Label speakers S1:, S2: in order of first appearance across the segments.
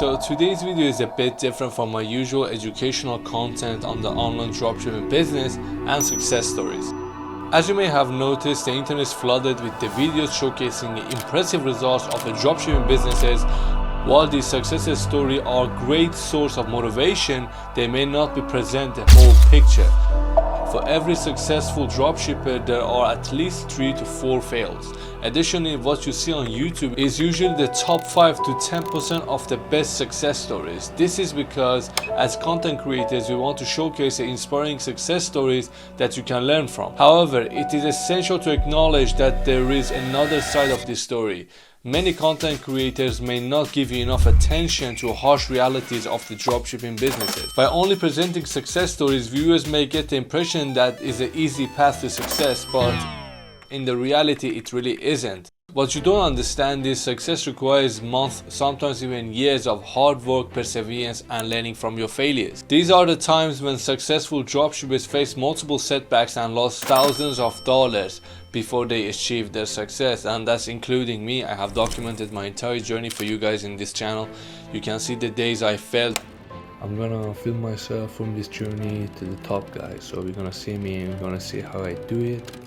S1: So today's video is a bit different from my usual educational content on the online dropshipping business and success stories. As you may have noticed, the internet is flooded with the videos showcasing impressive results of the dropshipping businesses. While these success stories are a great source of motivation, they may not be present the whole picture. For every successful dropshipper, there are at least 3 to 4 fails. Additionally, what you see on YouTube is usually the top 5 to 10% of the best success stories. This is because as content creators, we want to showcase the inspiring success stories that you can learn from. However, it is essential to acknowledge that there is another side of this story. Many content creators may not give you enough attention to harsh realities of the dropshipping businesses. By only presenting success stories, viewers may get the impression that is an easy path to success, but in the reality it really isn't. What you don't understand is success requires months, sometimes even years of hard work, perseverance, and learning from your failures. These are the times when successful dropshippers face multiple setbacks and lost thousands of dollars before they achieve their success, and that's including me. I have documented my entire journey for you guys in this channel. You can see the days I failed. I'm gonna film myself from this journey to the top, guys, so we're gonna see me and we're gonna see how I do it.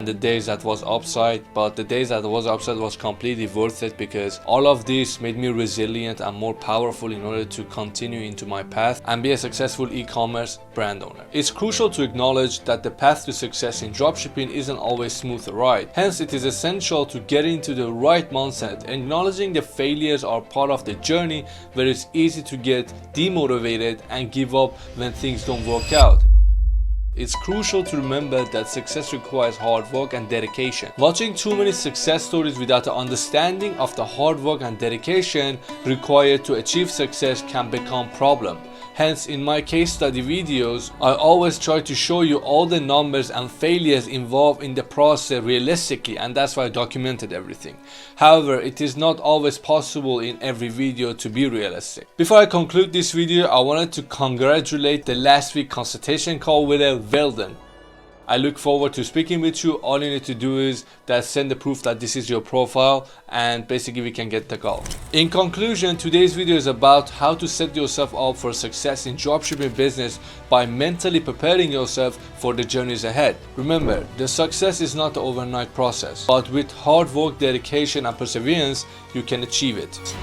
S1: And the days that was upside, but the days that was upside was completely worth it, because all of this made me resilient and more powerful in order to continue into my path and be a successful e-commerce brand owner. It's crucial to acknowledge that the path to success in dropshipping isn't always smooth ride. Hence, it is essential to get into the right mindset. Acknowledging the failures are part of the journey, where it's easy to get demotivated and give up when things don't work out. It's crucial to remember that success requires hard work and dedication. Watching too many success stories without an understanding of the hard work and dedication required to achieve success can become a problem. Hence, in my case study videos, I always try to show you all the numbers and failures involved in the process realistically, and that's why I documented everything. However, it is not always possible in every video to be realistic. Before I conclude this video, I wanted to congratulate the last week consultation call winner, well done. I look forward to speaking with you. All you need to do is send the proof that this is your profile, and basically we can get the call. In conclusion, today's video is about how to set yourself up for success in dropshipping business by mentally preparing yourself for the journeys ahead. Remember, the success is not an overnight process, but with hard work, dedication, and perseverance, you can achieve it.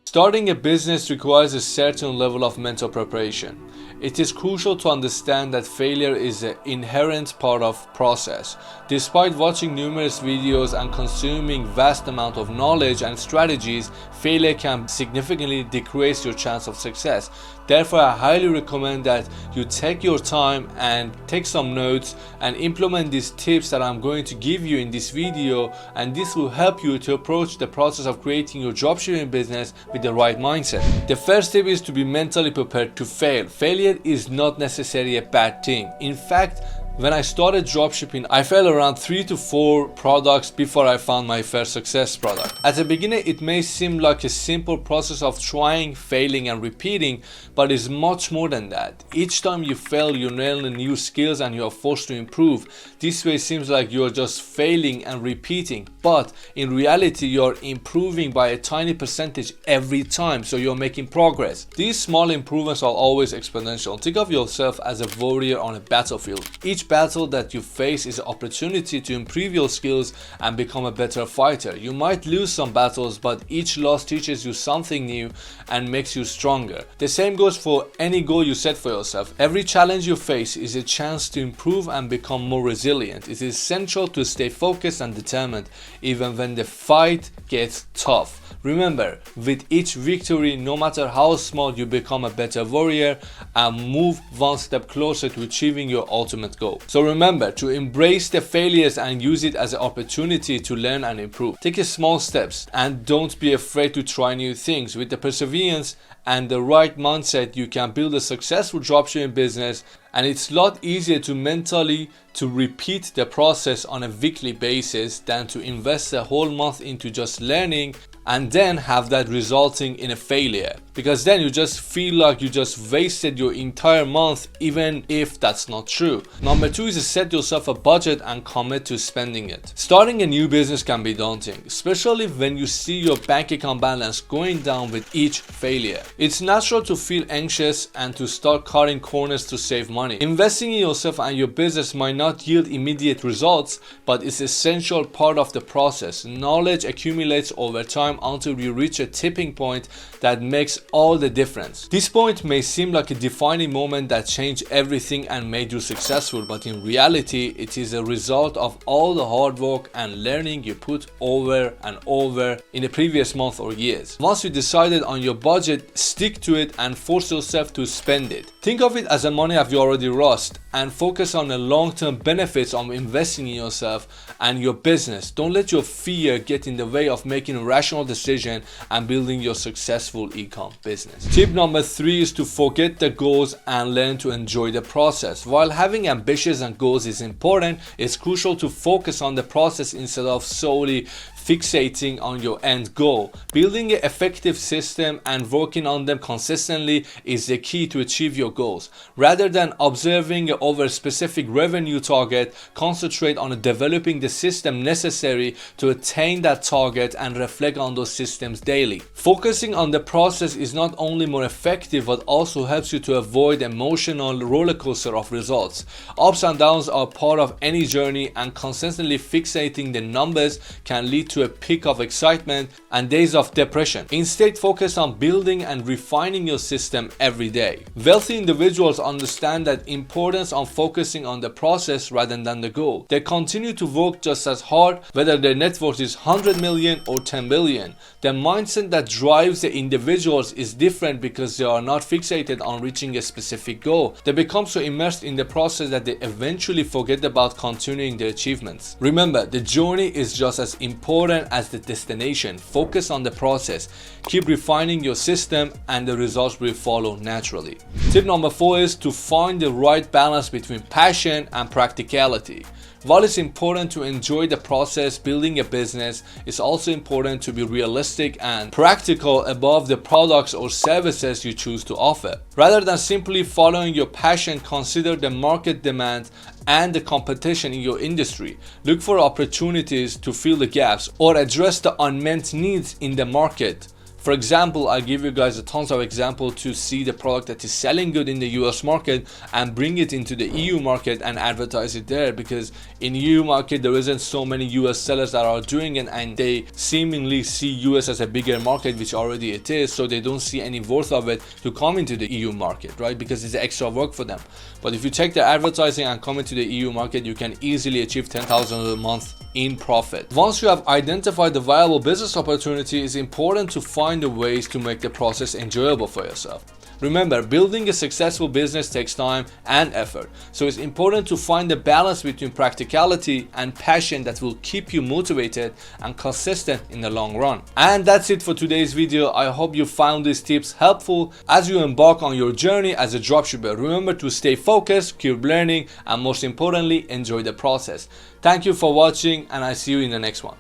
S1: Starting a business requires a certain level of mental preparation. It is crucial to understand that failure is an inherent part of the process. Despite watching numerous videos and consuming vast amount of knowledge and strategies, failure can significantly decrease your chance of success. Therefore, I highly recommend that you take your time and take some notes and implement these tips that I'm going to give you in this video, and this will help you to approach the process of creating your dropshipping business with the right mindset. The first tip is to be mentally prepared to fail. Failure is not necessarily a bad thing. In fact, when I started dropshipping, I failed around 3 to 4 products before I found my first success product. At the beginning, it may seem like a simple process of trying, failing, and repeating, but it's much more than that. Each time you fail, you learn new skills and you are forced to improve. This way it seems like you are just failing and repeating, but in reality, you are improving by a tiny percentage every time, so you're making progress. These small improvements are always exponential. Think of yourself as a warrior on a battlefield. Each battle that you face is an opportunity to improve your skills and become a better fighter. You might lose some battles, but each loss teaches you something new and makes you stronger. The same goes for any goal you set for yourself. Every challenge you face is a chance to improve and become more resilient. It is essential to stay focused and determined even when the fight gets tough. Remember, with each victory, no matter how small, you become a better warrior and move one step closer to achieving your ultimate goal. So remember to embrace the failures and use it as an opportunity to learn and improve. Take small steps and don't be afraid to try new things. With the perseverance and the right mindset, you can build a successful dropshipping business, and it's a lot easier to mentally repeat the process on a weekly basis than to invest a whole month into just learning and then have that resulting in a failure. because then you just feel like you just wasted your entire month, even if that's not true. Number 2 is to set yourself a budget and commit to spending it. Starting a new business can be daunting, especially when you see your bank account balance going down with each failure. It's natural to feel anxious and to start cutting corners to save money. Investing in yourself and your business might not yield immediate results, but it's an essential part of the process. Knowledge accumulates over time until you reach a tipping point that makes all the difference. This point may seem like a defining moment that changed everything and made you successful, but in reality, it is a result of all the hard work and learning you put over and over in the previous month or years. Once you decided on your budget, stick to it and force yourself to spend it. Think of it as a money have you already lost and focus on the long-term benefits of investing in yourself and your business. Don't let your fear get in the way of making a rational decision and building your successful e-com business. Tip number 3 is to forget the goals and learn to enjoy the process. While having ambitions and goals is important, it's crucial to focus on the process instead of solely fixating on your end goal. Building an effective system and working on them consistently is the key to achieve your goals. Rather than observing over a specific revenue target, concentrate on developing the system necessary to attain that target and reflect on those systems daily. Focusing on the process is not only more effective but also helps you to avoid emotional roller coaster of results. Ups and downs are part of any journey, and consistently fixating the numbers can lead to a peak of excitement and days of depression. Instead, focus on building and refining your system every day. Wealthy individuals understand the importance of focusing on the process rather than the goal. They continue to work just as hard whether their net worth is 100 million or 10 billion. The mindset that drives the individuals is different because they are not fixated on reaching a specific goal. They become so immersed in the process that they eventually forget about continuing their achievements. Remember, the journey is just as important as the destination. Focus on the process, keep refining your system, and the results will follow naturally. Tip number 4 is to find the right balance between passion and practicality. While it's important to enjoy the process building a business, it's also important to be realistic and practical about the products or services you choose to offer. Rather than simply following your passion, consider the market demand and the competition in your industry. Look for opportunities to fill the gaps or address the unmet needs in the market. For example, I'll give you guys a tons of examples to see the product that is selling good in the US market and bring it into the EU market and advertise it there, because in EU market there isn't so many US sellers that are doing it, and they seemingly see US as a bigger market, which already it is, so they don't see any worth of it to come into the EU market, right? Because it's extra work for them. But if you take the advertising and come into the EU market, you can easily achieve 10,000 a month in profit. Once you have identified the viable business opportunity, it's important to find the ways to make the process enjoyable for yourself. Remember, building a successful business takes time and effort, so it's important to find the balance between practicality and passion that will keep you motivated and consistent in the long run. And that's it for today's video. I hope you found these tips helpful as you embark on your journey as a dropshipper. Remember to stay focused, keep learning, and most importantly, enjoy the process. Thank you for watching, and I see you in the next one.